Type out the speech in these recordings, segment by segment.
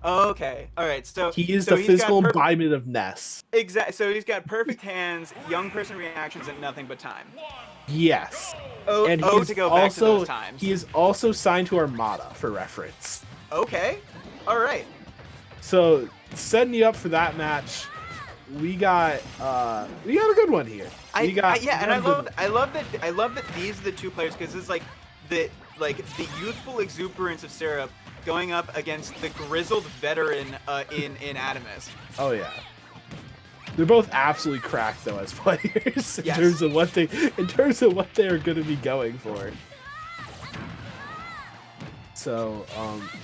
Okay. All right. He is So the he's got physical embodiment of Ness. exact. So he's got perfect hands, young person reactions, and nothing but time. Yes. Oh, And to go back to those times. he is also signed to Armada for reference. Okay. All right. So setting you up for that match, we got a good one here. I love that these are the two players because it's like the youthful exuberance of Syrup going up against the grizzled veteran in Atomsk. Oh yeah. They're both absolutely cracked though as players in terms of what they are going to be going for. So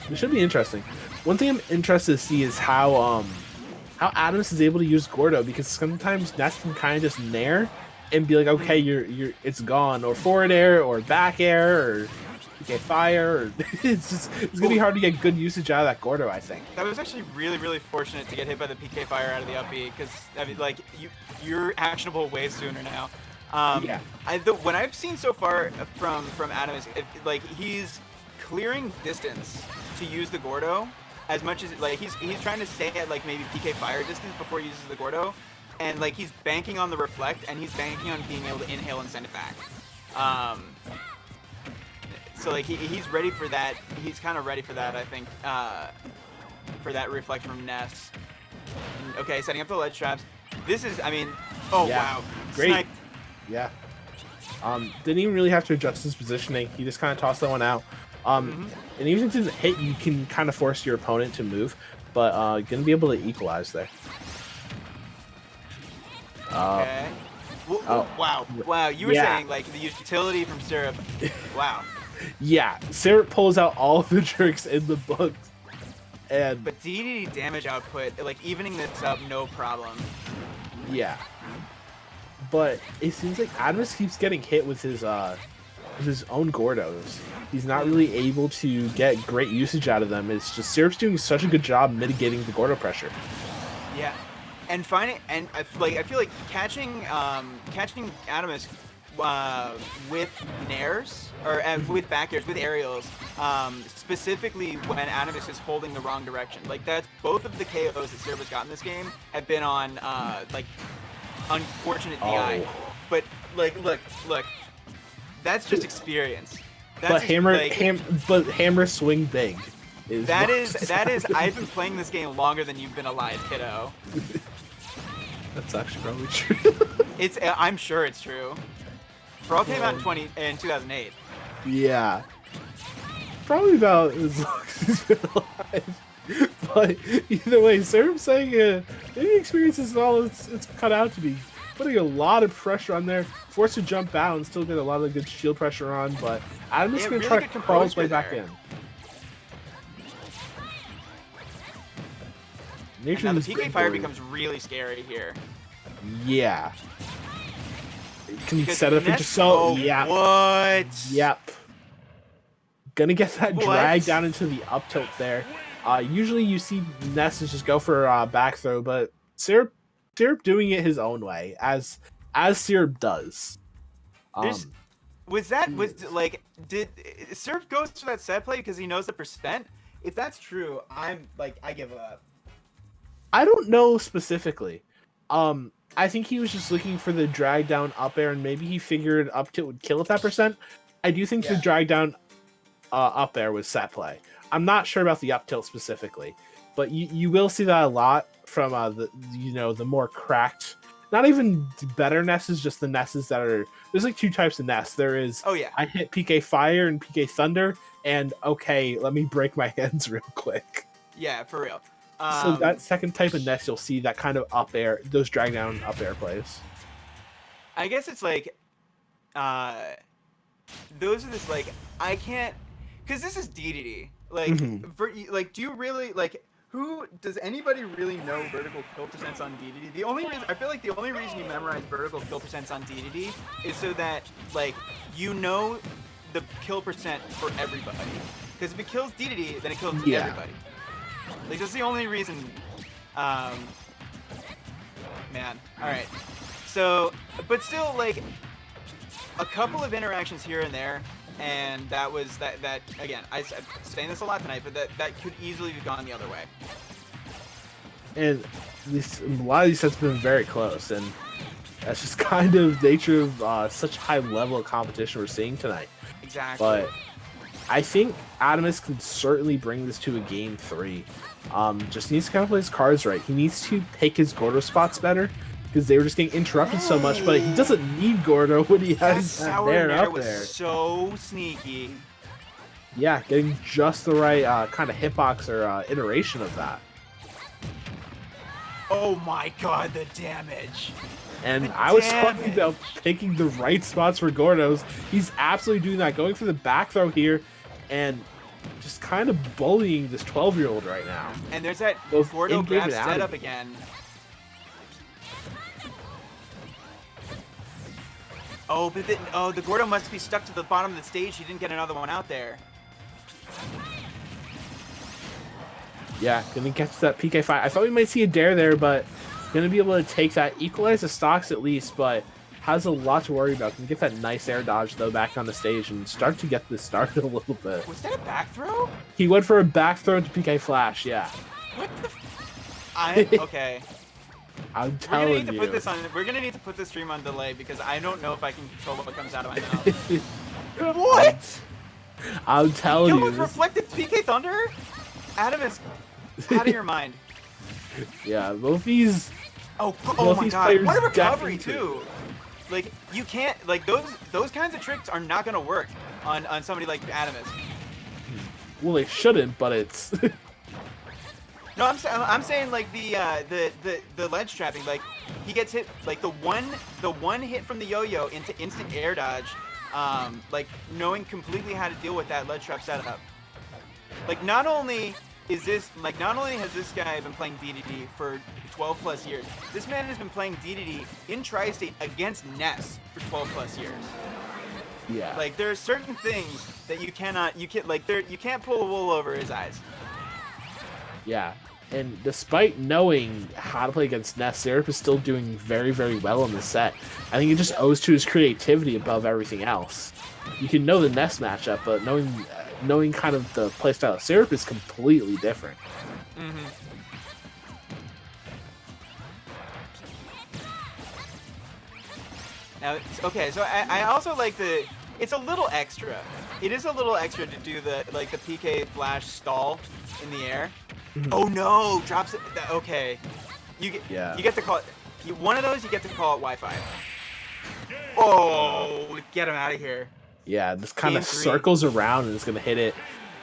it should be interesting. One thing I'm interested to see is how Atomsk is able to use Gordo, because sometimes Ness can kind of just nair and be like, okay, it's gone, or forward air, or back air, or PK fire, or it's gonna be hard to get good usage out of that Gordo, I think. That was actually really fortunate to get hit by the PK fire out of the up B, because I mean, like you're actionable way sooner now. Yeah. What I've seen so far from Atomsk, like he's clearing distance to use the Gordo as much as like he's trying to stay at like maybe PK fire distance before he uses the Gordo, and like he's banking on the reflect, and he's banking on being able to inhale and send it back. So like he's ready for that. He's kind of ready for that, I think, for that reflect from Ness. And, okay, setting up the ledge traps. This is, I mean, wow, great. Sniped. Yeah. Didn't even really have to adjust his positioning. He just kind of tossed that one out. And even if it didn't hit, you can kind of force your opponent to move, but gonna be able to equalize there. Okay. Wow. You were saying like the utility from Syrup. Wow. Yeah, Syrup pulls out all of the tricks in the book, and but Dedede damage output, like evening this up, no problem. Yeah. But it seems like Atomsk keeps getting hit with his own Gordos. He's not really able to get great usage out of them. It's just Syrup's doing such a good job mitigating the Gordo pressure. Yeah, and I feel like catching Atomsk with nairs or with back airs, with aerials, specifically when Atomsk is holding the wrong direction. Like that's both of the KOs that Syrup has gotten this game have been on like unfortunate DI. But like look, that's just experience. That's but hammer swing big. That is I've been playing this game longer than you've been alive, kiddo. That's actually probably true. I'm sure it's true. Brawl came out in 2008. Yeah. Probably about as long as he's been alive. But either way, Syrup's saying maybe experience is all it's cut out to be. Putting a lot of pressure on there, forced to jump out and still get a lot of good shield pressure on, but Atomsk is going to try to crawl his way back in. And now the PK fire becomes really scary here. Yeah. Can you set up into so? Yeah. What? Yep. Gonna get that drag down into the up tilt there. Usually you see Ness just go for a back throw, but Syrup doing it his own way, as Syrup does. Did Syrup goes for that set play because he knows the percent? If that's true, I give up. I don't know specifically. I think he was just looking for the drag down up air, and maybe he figured up tilt would kill at that percent. I do think the drag down up air was set play. I'm not sure about the up tilt specifically, but you will see that a lot from the more cracked, not even better Nesses, just the Nesses that are, there's like two types of Ness. There is I hit PK Fire and PK Thunder, and okay, let me break my hands real quick. Yeah, for real. So that second type of Ness, you'll see that kind of up air, those drag down up air plays. I guess it's like, those are just like, I can't, because this is Dedede. Like, do you really, like, does anybody really know vertical kill percents on Dedede? I feel like the only reason you memorize vertical kill percents on Dedede is so that, like, you know the kill percent for everybody. Because if it kills Dedede, then it kills everybody. Like, that's the only reason. Man. Alright. So, but still, like, a couple of interactions here and there, and that was that again. I'm saying this a lot tonight, but that could easily have gone the other way. And a lot of these sets have been very close, and that's just kind of nature of such high level of competition we're seeing tonight. Exactly. But I think Atomsk can certainly bring this to a game 3. Just needs to kind of play his cards right. He needs to pick his Gordo spots better, because they were just getting interrupted so much, but he doesn't need Gordo when he has that Nair up there. Was so sneaky. Yeah, getting just the right kind of hitbox or iteration of that. Oh my god, the damage. And I was talking about picking the right spots for Gordos. He's absolutely doing that, going for the back throw here, and just kind of bullying this 12-year-old right now. And there's that Gordo grab setup again. Oh, but the Gordo must be stuck to the bottom of the stage. He didn't get another one out there. Yeah, gonna catch that PK fight. I thought we might see a dare there, but gonna be able to take that, equalize the stocks at least, but has a lot to worry about. Can get that nice air dodge though back on the stage and start to get this started a little bit. Was that a back throw? He went for a back throw to PK flash, yeah. What the okay. I'm telling you. We're gonna need to put this stream on delay because I don't know if I can control what comes out of my mouth. What? I'm telling you. With reflected PK Thunder? Atomsk, out of your mind. Yeah, both these. Oh my god! What a recovery too. Like you can't those kinds of tricks are not gonna work on somebody like Atomsk. Well, they shouldn't, but it's. No, I'm saying like the ledge trapping, like he gets hit like the one hit from the yo-yo into instant air dodge, like knowing completely how to deal with that ledge trap setup. Like not only has this guy been playing Dedede for 12 plus years, this man has been playing Dedede in Tri-State against Ness for 12 plus years. Yeah. Like there are certain things that you can't pull the wool over his eyes. Yeah, and despite knowing how to play against Ness, Syrup is still doing very, very well in this set. I think it just owes to his creativity above everything else. You can know the Ness matchup, but knowing kind of the playstyle of Syrup is completely different. Mm-hmm. Now, okay, so I also like it's a little extra. It is a little extra to do the PK flash stall in the air. Oh no! Drops it. Okay, you get to call it. One of those you get to call it Wi-Fi. Oh, get him out of here. Yeah, this kind of circles around and it's gonna hit it.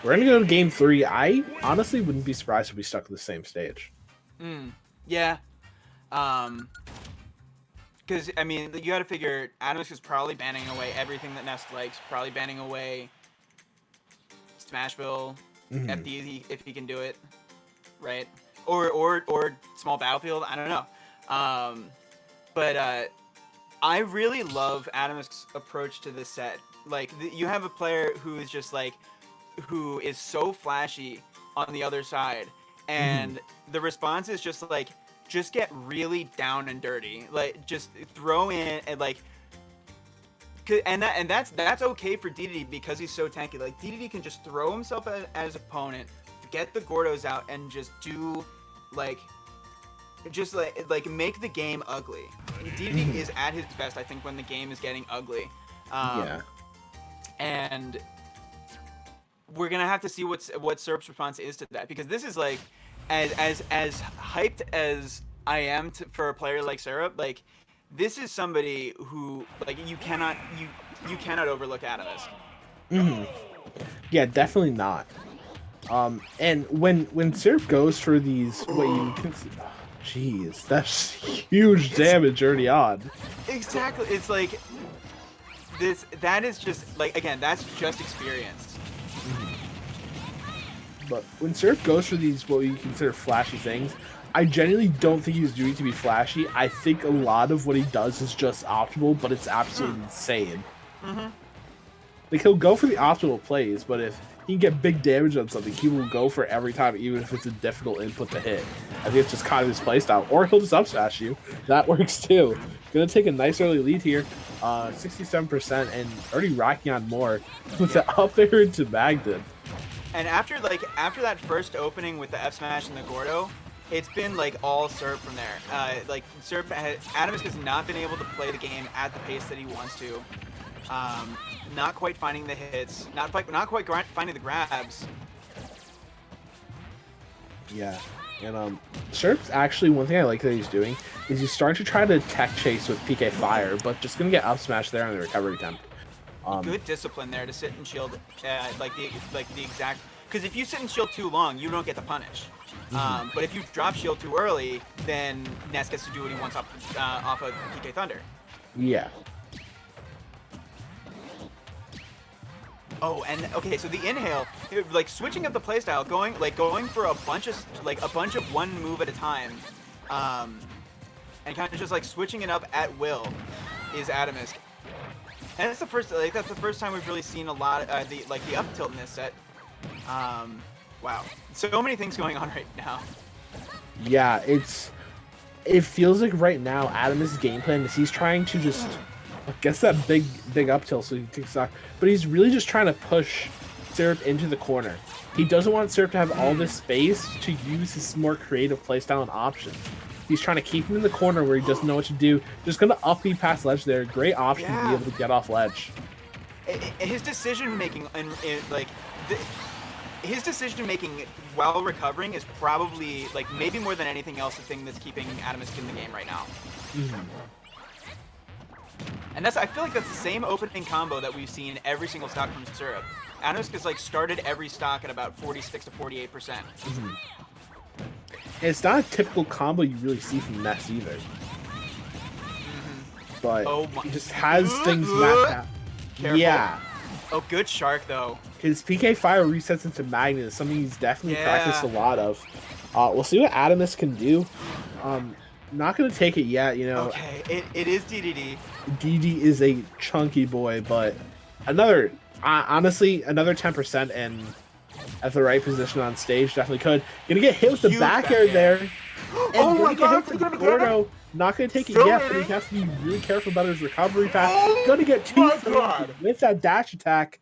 We're gonna go to game 3. I honestly wouldn't be surprised if we stuck to the same stage. Yeah. Because I mean, you got to figure Atomsk is probably banning away everything that Ness likes. Probably banning away Smashville, FD if he can do it. Right, or small battlefield. I don't know, but I really love Atomsk's approach to this set. Like you have a player who is just who is so flashy on the other side, and the response is just just get really down and dirty. Like just throw in and that's okay for Dedede because he's so tanky. Like Dedede can just throw himself at his opponent, get the Gordos out, and just do make the game ugly. Dedede is at his best, I think, when the game is getting ugly. Yeah. And we're gonna have to see what Syrup's response is to that, because this is as hyped as I am for a player like Syrup. Like this is somebody who you cannot overlook Atomsk. Yeah, definitely not. And when Syrup goes for these, jeez, that's huge damage early on. Exactly, it's like this. That is just again, that's just experience. But when Syrup goes for these, what you consider flashy things, I genuinely don't think he's doing it to be flashy. I think a lot of what he does is just optimal, but it's absolutely insane. Like he'll go for the optimal plays, but if he can get big damage on something, he will go for every time, even if it's a difficult input to hit. I think it's just kind of his playstyle. Or he'll just up smash you. That works too. Gonna take a nice early lead here. 67% and already racking on more with the up air into Magden. And after that first opening with the F smash and the Gordo, it's been like all Serp from there. Atomsk has not been able to play the game at the pace that he wants to. Not quite finding the hits, not quite finding the grabs. Yeah, and Serp's actually, one thing I like that he's doing is he's starting to try to tech chase with PK Fire, but just gonna get up smashed there on the recovery attempt. Good discipline there to sit and shield, like the exact. Because if you sit and shield too long, you don't get the punish. But if you drop shield too early, then Ness gets to do what he wants off of PK Thunder. Yeah. Oh, and okay, so the inhale, like switching up the playstyle, going for a bunch of one move at a time, and kind of just like switching it up at will, is Atomsk. And that's the first time we've really seen a lot of the up tilt in this set. Wow, so many things going on right now. Yeah, it feels like right now Atomsk's game plan is he's trying to just gets that big up tilt so he takes stock, but he's really just trying to push Syrup into the corner. He doesn't want Syrup to have all this space to use his more creative playstyle and options. He's trying to keep him in the corner where he doesn't know what to do. Just gonna up B past ledge there. Great option to be able to get off ledge. His decision making his decision making while recovering is probably like maybe more than anything else the thing that's keeping Atomsk in the game right now. And I feel like that's the same opening combo that we've seen every single stock from Syrup. Atomsk has like started every stock at about 46 to 48%. And it's not a typical combo you really see from Ness either. But he just has things mapped out. Careful. Yeah. Oh, good shark though. His PK Fire resets into Magnet is something he's definitely practiced a lot of. We'll see what Atomsk can do. Not going to take it yet, you know. Okay, it is Dedede. Dedede is a chunky boy, but honestly, another 10% and at the right position on stage definitely could. Gonna get hit with the back air there. And oh my god, hit with the Gordo. Not gonna take it yet, but he has to be really careful about his recovery path. Gonna get two with that dash attack.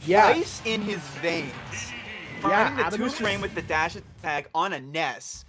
Yeah. Ice in his veins. Finding the 2 frame with the dash attack on a Ness.